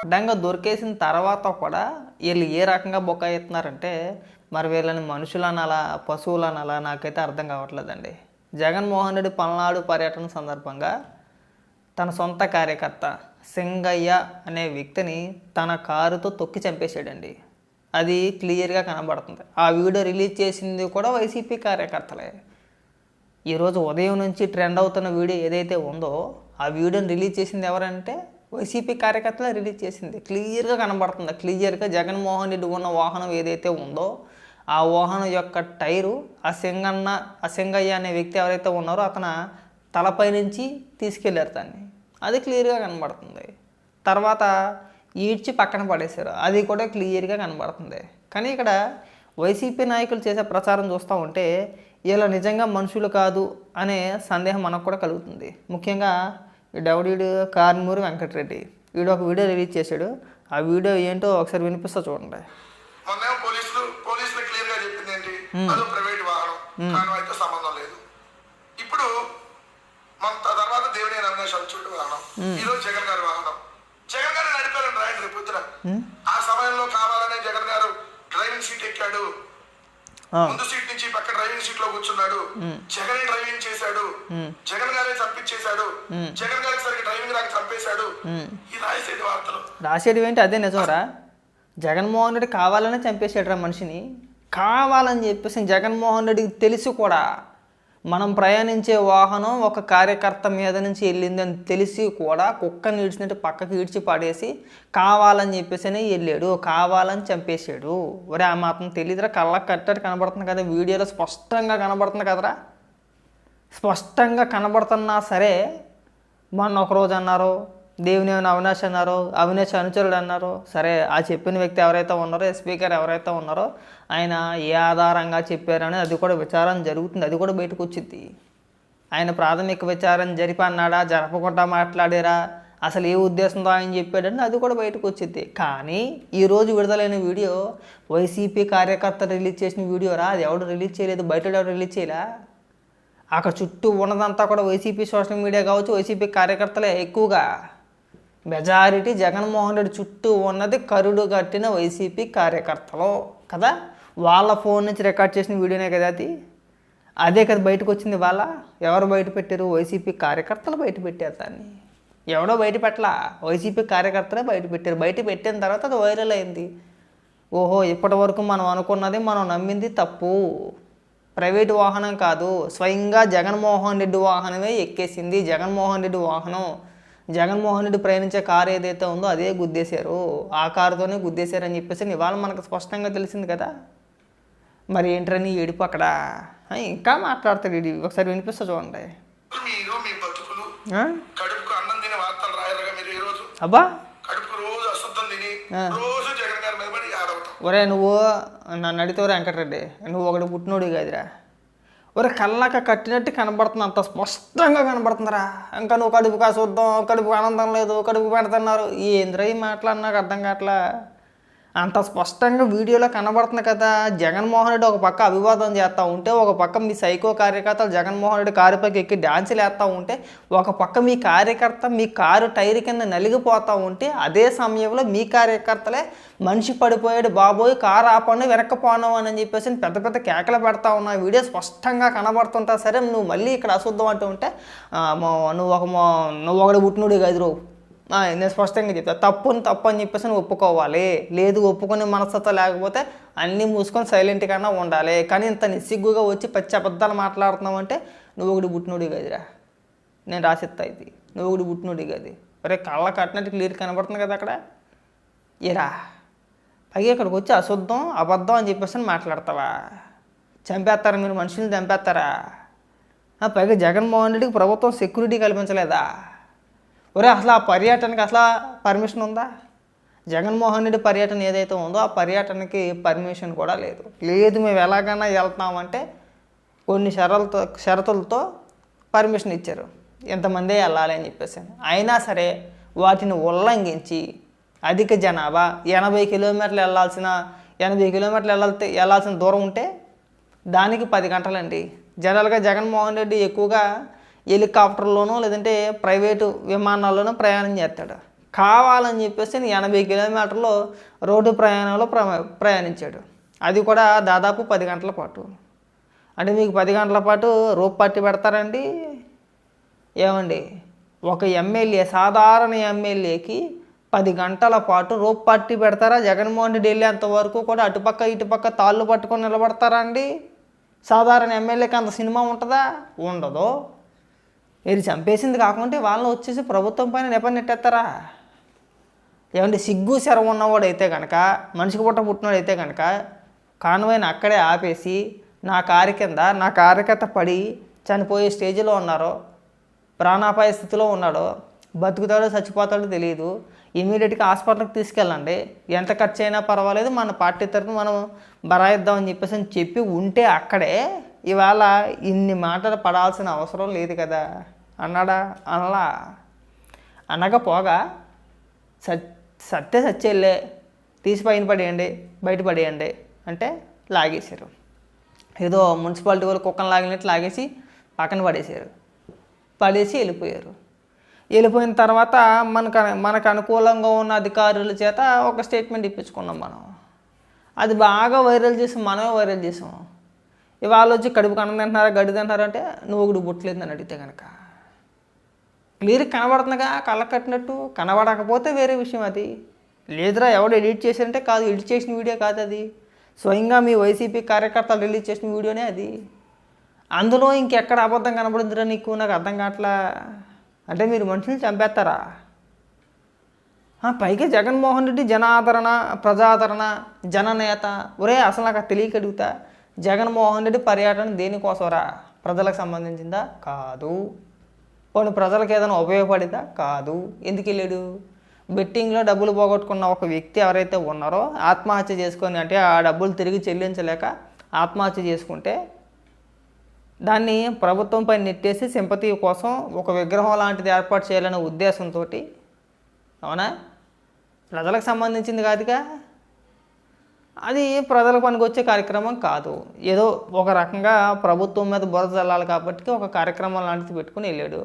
అడ్డంగా దొరికేసిన తర్వాత కూడా వీళ్ళు ఏ రకంగా బొక్కాయిస్తున్నారంటే మరి వీళ్ళని మనుషులు అనాలా పశువులు అనాలా నాకైతే అర్థం కావట్లేదండి. జగన్మోహన్ రెడ్డి పల్నాడు పర్యటన సందర్భంగా తన సొంత కార్యకర్త సింగయ్య అనే వ్యక్తిని తన కారుతో తొక్కి చంపేశాడండి. అది క్లియర్గా కనబడుతుంది. ఆ వీడియో రిలీజ్ చేసింది కూడా వైసీపీ కార్యకర్తలే. ఈరోజు ఉదయం నుంచి ట్రెండ్ అవుతున్న వీడియో ఏదైతే ఉందో ఆ వీడియోని రిలీజ్ చేసింది ఎవరంటే వైసీపీ కార్యకర్తలే రిలీజ్ చేసింది. క్లియర్గా కనబడుతుంది. క్లియర్గా జగన్మోహన్ రెడ్డి ఉన్న వాహనం ఏదైతే ఉందో ఆ వాహనం యొక్క టైరు ఆ సింగయ్య అనే వ్యక్తి ఎవరైతే ఉన్నారో అతను తలపై నుంచి తీసుకెళ్ళారు దాన్ని. అది క్లియర్గా కనబడుతుంది. తర్వాత ఈడ్చి పక్కన పడేశారు. అది కూడా క్లియర్గా కనబడుతుంది. కానీ ఇక్కడ వైసీపీ నాయకులు చేసే ప్రచారం చూస్తూ ఉంటే ఇలా నిజంగా మనుషులు కాదు అనే సందేహం మనకు కూడా కలుగుతుంది. ముఖ్యంగా ఈ డౌడీడు కారుమూరి వెంకటరెడ్డి వీడు ఒక వీడియో రిలీజ్ చేశాడు. ఆ వీడియో ఏంటో ఒకసారి వినిపిస్తా చూడండి. పోలీసులు క్లియర్ గా చెప్పింది ఏంటి, అది ప్రైవేట్ వాహనం, కాన్వాయ్తో సంబంధం లేదు. ఇప్పుడు మన తర్వాత దేవినేని అవినాష్ చోటు వాహనం, ఈరోజు జగన్ గారి వాహనం. జగన్ గారు నడిపారని రాయండి రేపు పొద్దున. ఆ సమయంలో కావాలనే జగన్ గారు డ్రైవింగ్ సీట్ ఎక్కాడు, ముందు సీట్ నుంచి పక్క డ్రైవింగ్ సీట్ లో కూర్చున్నాడు, జగన్ డ్రైవింగ్ చేశాడు, జగన్ గారే చంపించేశాడు, జగన్ గారికి సరిగ్గా డ్రైవింగ్ రాక చంపేశాడు. ఈ రాసేది వార్తలు రాసేది ఏంటి? అదే నిజంరా. జగన్మోహన్ రెడ్డి కావాలనే చంపేశాడు రా మనిషిని. కావాలని చెప్పేసి జగన్మోహన్ రెడ్డికి తెలిసి కూడా మనం ప్రయాణించే వాహనం ఒక కార్యకర్త మీద నుంచి వెళ్ళిందని తెలిసి కూడా కుక్కని ఈడ్చినట్టు పక్కకి ఈడ్చి పడేసి కావాలని చెప్పేసి వెళ్ళాడు, కావాలని చంపేశాడు. ఒరే ఆ మాత్రం తెలియదురా, కళ్ళకి కట్టడి కనబడుతుంది కదా, వీడియోలో స్పష్టంగా కనబడుతుంది కదరా. స్పష్టంగా కనబడుతున్నా సరే మొన్న ఒకరోజు అన్నారు దేవినేని అవినాష్ అన్నారు, అవినాష్ అనుచరుడు అన్నారు. సరే ఆ చెప్పిన వ్యక్తి ఎవరైతే ఉన్నారో స్పీకర్ ఎవరైతే ఉన్నారో ఆయన ఏ ఆధారంగా చెప్పారని అది కూడా విచారణ జరుగుతుంది. అది కూడా బయటకు వచ్చింది. ఆయన ప్రాథమిక విచారణ జరిపన్నాడా, జరపకుండా మాట్లాడారా, అసలు ఏ ఉద్దేశంతో ఆయన చెప్పాడని అది కూడా బయటకు వచ్చింది. కానీ ఈరోజు విడుదలైన వీడియో వైసీపీ కార్యకర్త రిలీజ్ చేసిన వీడియోరా. అది ఎవడు రిలీజ్ చేయలేదు, బయట ఎవడు రిలీజ్ చేయలే. అక్కడ చుట్టూ ఉన్నదంతా కూడా వైసీపీ సోషల్ మీడియా కావచ్చు, వైసీపీ కార్యకర్తలే ఎక్కువగా. మెజారిటీ జగన్మోహన్ రెడ్డి చుట్టూ ఉన్నది కరుడు కట్టిన వైసీపీ కార్యకర్తలు కదా. వాళ్ళ ఫోన్ నుంచి రికార్డ్ చేసిన వీడియోనే కదా అది. అదే కదా బయటకు వచ్చింది. వాళ్ళ ఎవరు బయట పెట్టారు? వైసీపీ కార్యకర్తలు బయట పెట్టారు దాన్ని. ఎవడో బయట పెట్టలా, వైసీపీ కార్యకర్తలే బయట పెట్టారు. బయట పెట్టిన తర్వాత అది వైరల్ అయింది. ఓహో ఇప్పటి వరకు మనం అనుకున్నది, మనం నమ్మింది తప్పు. ప్రైవేటు వాహనం కాదు, స్వయంగా జగన్మోహన్ రెడ్డి వాహనమే ఎక్కేసింది. జగన్మోహన్ రెడ్డి వాహనం, జగన్మోహన్ రెడ్డి ప్రయాణించే కారు ఏదైతే ఉందో అదే గుద్దేశారు, ఆ కారుతోనే గుద్దేశారని చెప్పేసి ఇవాళ మనకు స్పష్టంగా తెలిసింది కదా. మరి ఏంటని ఏడుపు అక్కడ ఇంకా మాట్లాడతాడు ఇది. ఒకసారి వినిపిస్తా చూడండి. అబ్బా ఒరే నువ్వు నన్ను అడిగితే వెంకటరెడ్డి నువ్వు ఒకటి పుట్టినోడు కాదురా. ఒరే కళ్ళక కట్టినట్టు కనబడుతుంది, అంత స్పష్టంగా కనబడుతుందిరా. ఇంకా నువ్వు కడుపు కాసుద్దాం, కడుపు ఆనందం లేదు, కడుపు పెడుతున్నారు, ఏంద్రా ఈ మాటలు నాకు అర్థం కావట్లా. అంత స్పష్టంగా వీడియోలో కనబడుతుంది కదా. జగన్మోహన్ రెడ్డి ఒక పక్క అభివాదం చేస్తూ ఉంటే, ఒక పక్క మీ సైకో కార్యకర్తలు జగన్మోహన్ రెడ్డి కారుపైకి ఎక్కి డ్యాన్సులు వేస్తూ ఉంటే, ఒక పక్క మీ కార్యకర్త మీ కారు టైర్ కింద నలిగిపోతూ ఉంటే, అదే సమయంలో మీ కార్యకర్తలే మనిషి పడిపోయాడు బాబోయ్ కారు ఆపండి వెనక్కిపోను అని చెప్పేసి పెద్ద పెద్ద కేకలు పెడతా ఉన్నా. వీడియో స్పష్టంగా కనబడుతుంటా సరే నువ్వు మళ్ళీ ఇక్కడ అశుద్ధం అంటూ ఉంటే నువ్వు ఒకటి పుట్టినోడు కాదు రో. నేను స్పష్టంగా చెప్తా, తప్పు అని చెప్పేసి నువ్వు ఒప్పుకోవాలి. లేదు ఒప్పుకునే మనస్తత్వం లేకపోతే అన్నీ మూసుకొని సైలెంట్గానే ఉండాలి. కానీ ఇంత నిస్సిగ్గుగా వచ్చి పచ్చి అబద్ధాలు మాట్లాడుతున్నావు అంటే నువ్వు ఒకటి పుట్టినోడు కాదురా. నేను రాసిస్తా ఇది, నువ్వు ఒకటి పుట్టినోడు కాదు. ఒరే కళ్ళ కట్టినట్టు క్లియర్ కనబడుతుంది కదా అక్కడ. ఏరా పైగా ఇక్కడికి వచ్చి అశుద్ధం అబద్ధం అని చెప్పేసి మాట్లాడతావా? చంపేస్తారా మీరు? మనుషుల్ని చంపేస్తారా? పైగా జగన్మోహన్ రెడ్డికి ప్రభుత్వం సెక్యూరిటీ కల్పించలేదా? ఒరే అసలు ఆ పర్యటనకి అసలు పర్మిషన్ ఉందా? జగన్మోహన్ రెడ్డి పర్యటన ఏదైతే ఉందో ఆ పర్యటనకి పర్మిషన్ కూడా లేదు. మేము ఎలాగైనా వెళ్తామంటే కొన్ని షరతులతో పర్మిషన్ ఇచ్చారు, ఎంతమందే వెళ్ళాలి అని చెప్పేసి. అయినా సరే వాటిని ఉల్లంఘించి అధిక జనాభా 80 కిలోమీటర్లు వెళ్ళాల్సిన దూరం ఉంటే దానికి 10 గంటలండి. జనరల్గా జగన్మోహన్ రెడ్డి ఎక్కువగా హెలికాప్టర్లోనో లేదంటే ప్రైవేటు విమానాల్లోనో ప్రయాణం చేస్తాడు. కావాలని చెప్పేసి 80 కిలోమీటర్లు రోడ్డు ప్రయాణంలో ప్రయాణించాడు. అది కూడా దాదాపు 10 గంటల పాటు. అంటే మీకు 10 గంటల పాటు రోప్ పట్టి పెడతారండి? ఏమండి, ఒక ఎమ్మెల్యే, సాధారణ ఎమ్మెల్యేకి 10 గంటల పాటు రోప్ పట్టి పెడతారా? జగన్మోహన్ రెడ్డి వెళ్ళేంత వరకు కూడా అటుపక్క ఇటుపక్క తాళ్ళు పట్టుకొని నిలబడతారా అండి? సాధారణ ఎమ్మెల్యేకి అంత సినిమా ఉంటుందా? ఉండదు. మీరు చంపేసింది కాకుంటే వాళ్ళని వచ్చేసి ప్రభుత్వం పైన నెట్టేస్తారా? ఏమంటే సిగ్గు శరం ఉన్నవాడైతే కనుక, మనిషికి పుట్టినవాడైతే కనుక కాన్వాయ్ని అక్కడే ఆపేసి నా కారు కింద నా కార్యకర్త పడి చనిపోయే స్టేజ్లో ఉన్నారో, ప్రాణాపాయ స్థితిలో ఉన్నాడో, బతుకుతాడో చచ్చిపోతాడో తెలియదు, ఇమీడియట్గా హాస్పిటల్కి తీసుకెళ్ళండి, ఎంత ఖర్చు అయినా పర్వాలేదు, మన పార్టీ తరఫున మనం బరాయిద్దామని చెప్పి ఉంటే అక్కడే ఇవాళ ఇన్ని మాటలు పడాల్సిన అవసరం లేదు కదా అన్నాడా? అనలా. అనకపోగా సత్యలే తీసి పైన బయట పడేయండి అంటే లాగేశారు. ఏదో మున్సిపాలిటీ వాళ్ళు కుక్కను లాగినట్టు లాగేసి పక్కన పడేసి వెళ్ళిపోయారు. వెళ్ళిపోయిన తర్వాత మనకు అనుకూలంగా ఉన్న అధికారుల చేత ఒక స్టేట్మెంట్ ఇప్పించుకున్నాం మనం. అది బాగా వైరల్ చేసాం, మనమే వైరల్ చేసాం. ఇవాళ వచ్చి కడుపుకు అన్నం తింటున్నారా, గడ్డి తింటున్నారంటే నువ్వు ఒకటి బుట్టలేదని అడిగితే కనుక క్లియర్ కనబడుతుందిగా, కళ్ళ కట్టినట్టు. కనబడకపోతే వేరే విషయం. అది లేదురా ఎవడు ఎడిట్ చేశారంటే కాదు, ఎడిట్ చేసిన వీడియో కాదు అది, స్వయంగా మీ వైసీపీ కార్యకర్తలు రిలీజ్ చేసిన వీడియోనే అది. అందులో ఇంకెక్కడ అబద్ధం కనబడుతుందిరా నీకు? నాకు అర్థం కావట్లా. అంటే మీరు మనుషుల్ని చంపేస్తారా? పైగా జగన్మోహన్ రెడ్డి జనాదరణ, ప్రజాదరణ, జననేత. ఒరే అసలు నాకు తెలియక అడుగుతా, జగన్మోహన్ రెడ్డి పర్యటన దేనికోసరా? ప్రజలకు సంబంధించిందా? కాదు. పోనీ ప్రజలకు ఏదైనా ఉపయోగపడిందా? కాదు. ఎందుకు వెళ్ళాడు? బెట్టింగ్లో డబ్బులు పోగొట్టుకున్న ఒక వ్యక్తి ఎవరైతే ఉన్నారో ఆత్మహత్య చేసుకొని, అంటే ఆ డబ్బులు తిరిగి చెల్లించలేక ఆత్మహత్య చేసుకుంటే దాన్ని ప్రభుత్వంపై నెట్టేసి సింపతి కోసం ఒక విగ్రహం లాంటిది ఏర్పాటు చేయాలనే ఉద్దేశంతో, అవునా, ప్రజలకు సంబంధించింది కాదుగా అది, ప్రజలకు పనికొచ్చే కార్యక్రమం కాదు. ఏదో ఒక రకంగా ప్రభుత్వం మీద బురద చల్లాలి కాబట్టి ఒక కార్యక్రమం లాంటిది పెట్టుకుని వెళ్ళాడు.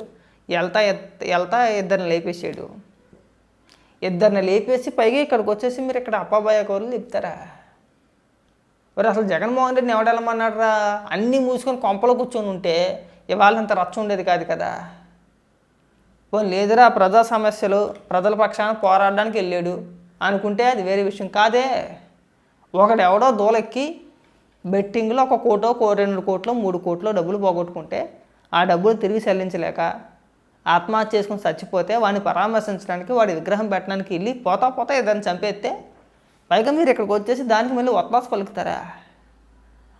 వెళ్తా ఇద్దరిని లేపేసాడు. ఇద్దరిని లేపేసి పైగా ఇక్కడికి వచ్చేసి మీరు ఇక్కడ అప్పాబాయ కౌరులు చెప్తారా? మరి అసలు జగన్మోహన్ రెడ్డిని ఎవడెళ్ళమన్నాడురా? అన్నీ మూసుకొని కొంపలో కూర్చొని ఉంటే ఇవాళ అంత రచ్చ ఉండేది కాదు కదా. పోనీ లేదురా ప్రజా సమస్యలు, ప్రజల పక్షాన పోరాడడానికి వెళ్ళాడు అనుకుంటే అది వేరే విషయం కాదే. ఒకడెవడో దూలెక్కి బెట్టింగ్లో 1 కోటో 2 కోట్లో 3 కోట్లో డబ్బులు పోగొట్టుకుంటే ఆ డబ్బులు తిరిగి చెల్లించలేక ఆత్మహత్య చేసుకుని చచ్చిపోతే వాడిని పరామర్శించడానికి, వాడి విగ్రహం పెట్టడానికి వెళ్ళి పోతా ఏదైనా చంపేస్తే పైగా మీరు ఇక్కడికి వచ్చేసి దానికి మళ్ళీ ఒత్తాసు పలుకుతారా?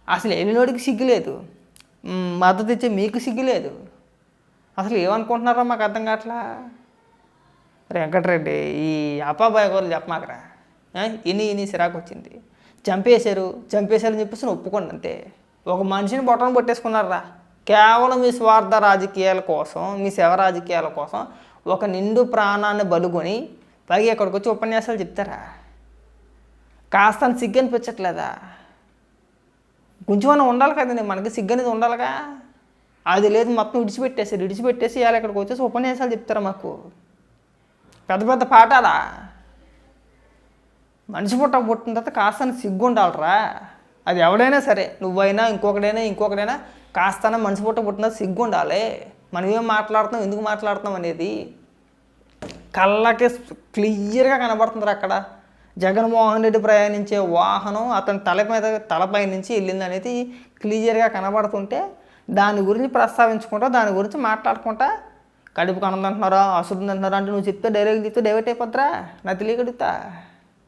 అసలు వెళ్ళినోడికి సిగ్గులేదు, మద్దతు ఇచ్చే మీకు సిగ్గులేదు. అసలు ఏమనుకుంటున్నారో మాకు అర్థం కావట్లా. వెంకటరెడ్డి ఈ అప్పాబాయ గోర్లు చెప్పమాకరా. ఇని సిరాకు వచ్చింది. చంపేశారని చెప్పేసి ఒప్పుకోండి అంతే. ఒక మనిషిని బొట్టను పట్టేసుకున్నారా కేవలం మీ స్వార్థ రాజకీయాల కోసం, మీ శవ రాజకీయాల కోసం ఒక నిండు ప్రాణాన్ని బలుకొని పైగా ఇక్కడికి వచ్చి ఉపన్యాసాలు చెప్తారా? కాస్త సిగ్గు అనిపించట్లేదా? కొంచెమన్నా ఉండాలి కదండి, మనకి సిగ్గు అనేది ఉండాలిగా. అది లేదు, మొత్తం విడిచిపెట్టేసి ఇవాళ ఇక్కడికి వచ్చేసి ఉపన్యాసాలు చెప్తారా? మాకు పెద్ద పాఠాలా? మనిషి పుట్టిన తర్వాత కాస్త సిగ్గు ఉండాలరా. అది ఎవడైనా సరే, నువ్వైనా ఇంకొకడైనా కాస్త మనిషి పుట్టిన సిగ్గు ఉండాలి. మనం ఏం మాట్లాడుతున్నాం, ఎందుకు మాట్లాడుతున్నాం అనేది కళ్ళకి క్లియర్గా కనబడుతుంది. అక్కడ జగన్మోహన్ రెడ్డి ప్రయాణించే వాహనం అతని తలపై నుంచి వెళ్ళింది అనేది క్లియర్గా కనబడుతుంటే దాని గురించి ప్రస్తావించుకుంటా, దాని గురించి మాట్లాడుకుంటా కడుపుకు అన్నం అంటున్నారా, అశుద్ధం అంటున్నారా అంటే నువ్వు చెప్తే డైరెక్ట్ చెప్తే డైవర్ట్ అయిపోద్దిరా. నాకు తెలియకడుగుతా.